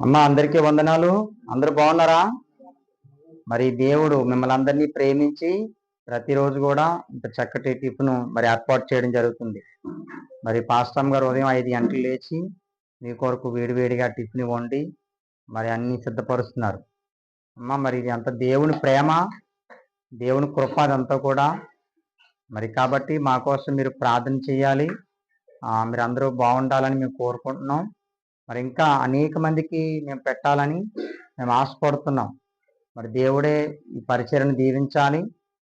అమ్మ అందరికీ వందనాలు. అందరూ బాగున్నారా? మరి దేవుడు మిమ్మల్ని అందరినీ ప్రేమించి ప్రతిరోజు కూడా ఇంత చక్కటి టిఫిన్ మరి ఏర్పాటు చేయడం జరుగుతుంది. మరి పాస్టమ్ గారు ఉదయం 5 గంటలు లేచి మీ కొరకు వేడివేడిగా టిఫిన్ వండి మరి అన్ని సిద్ధపరుస్తున్నారు. అమ్మ మరి ఇది అంత దేవుని ప్రేమ, దేవుని కృప అదంతా కూడా. మరి కాబట్టి మా కోసం మీరు ప్రార్థన చేయాలి. మీరు అందరూ బాగుండాలని మేము కోరుకుంటున్నాం. మరి ఇంకా అనేక మందికి మేము పెట్టాలని మేము ఆశపడుతున్నాం. మరి దేవుడే ఈ పరిచయను దీవించాలి,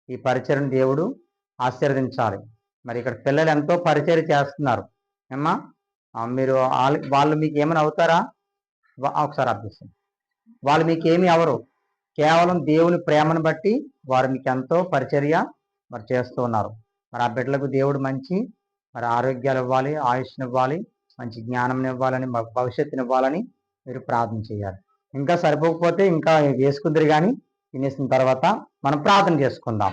ఈ పరిచయను దేవుడు ఆశీర్వదించాలి. మరి ఇక్కడ పిల్లలు ఎంతో పరిచయం చేస్తున్నారు ఏమ్మా. మీరు వాళ్ళు మీకు ఏమైనా అవుతారా? ఒకసారి అర్థిస్తాం. వాళ్ళు మీకు ఏమి అవరు, కేవలం దేవుని ప్రేమను బట్టి వారు మీకు ఎంతో పరిచర్య మరి చేస్తూ ఉన్నారు. మరి ఆ బిడ్డలకు దేవుడు మంచి మరి ఆరోగ్యాలు ఇవ్వాలి, ఆయుష్ని ఇవ్వాలి, మంచి జ్ఞానం ఇవ్వాలని, భవిష్యత్తుని ఇవ్వాలని మీరు ప్రార్థన చేయాలి. ఇంకా సరిపోకపోతే ఇంకా వేసుకుందరు, కానీ తినేసిన తర్వాత మనం ప్రార్థన చేసుకుందాం.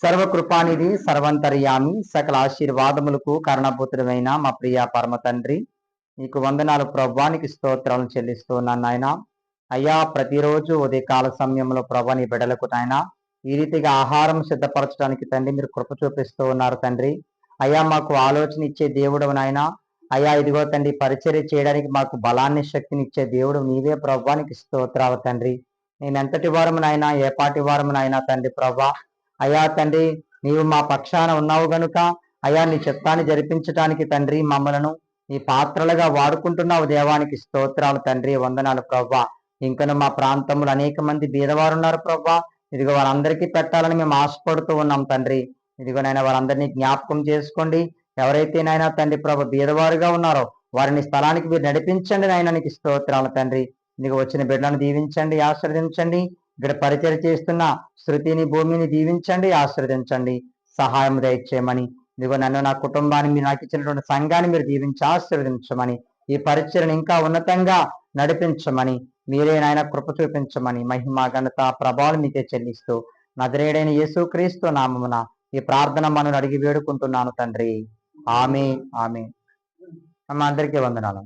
సర్వకృపానిధి, సర్వంతర్యామి, సకల ఆశీర్వాదములకు కారణభూతుడమైన మా ప్రియ పరమ తండ్రి, నీకు వందనాలు ప్రభువానికి స్తోత్రాలను చెల్లిస్తూ ఉన్నాను నాయన. అయ్యా ప్రతిరోజు ఉదయకాల సమయంలో ప్రభా నీ బిడ్డలకు నాయన ఈ రీతిగా ఆహారం సిద్ధపరచడానికి తండ్రి మీరు కృప చూపిస్తూ ఉన్నారు తండ్రి. అయ్యా మాకు ఆలోచన ఇచ్చే దేవుడు నాయన. అయ్యా ఇదిగో తండ్రి పరిచర్య చేయడానికి మాకు బలాన్ని శక్తిని ఇచ్చే దేవుడు నీవే ప్రభువానికి స్తోత్రాలు తండ్రి. నేను ఎంతటి వారమునైనా ఏ పాటి వారమునైనా తండ్రి ప్రభా. అయ్యా తండ్రి నీవు మా పక్షాన ఉన్నావు గనుక అయ్యా నీ చిత్తాన్ని జరిపించడానికి తండ్రి మమ్మలను నీ పాత్రలుగా వాడుకుంటున్నావు. దేవానికి స్తోత్రాలు తండ్రి, వందనాలు ప్రభా. ఇంకను మా ప్రాంతంలో అనేక మంది బీదవారు ఉన్నారు ప్రభా. ఇదిగో వారందరికీ పెట్టాలని మేము ఆశపడుతూ ఉన్నాం తండ్రి. ఇదిగోనైనా వారందరినీ జ్ఞాపకం చేసుకోండి. ఎవరైతే నాయనా తండ్రి ప్రభు బీదవారుగా ఉన్నారో వారిని స్థలానికి మీరు నడిపించండి నాయన. నీకు స్తోత్రాలు తండ్రి. నీకు వచ్చిన బిడ్డలను దీవించండి, ఆశీర్వదించండి. ఇక్కడ పరిచయం చేస్తున్న శృతిని, భూమిని దీవించండి, ఆశీర్వదించండి, సహాయం దయచేయమని. ఇదిగో నన్ను, నా కుటుంబాన్ని, మీరు నాకు ఇచ్చినటువంటి సంఘాన్ని మీరు దీవించి ఆశీర్వదించమని, ఈ పరిచయను ఇంకా ఉన్నతంగా నడిపించమని, మీరే నాయన కృప చూపించమని, మహిమ ఘనత ప్రభావం మీకే చెల్లిస్తూ నజరేయుడైన యేసుక్రీస్తు నామమున ఈ ప్రార్థన మనం అడిగి వేడుకుంటున్నాను తండ్రి. ఆమె ఆమె. అమ్మ అందరికీ వందనాలు.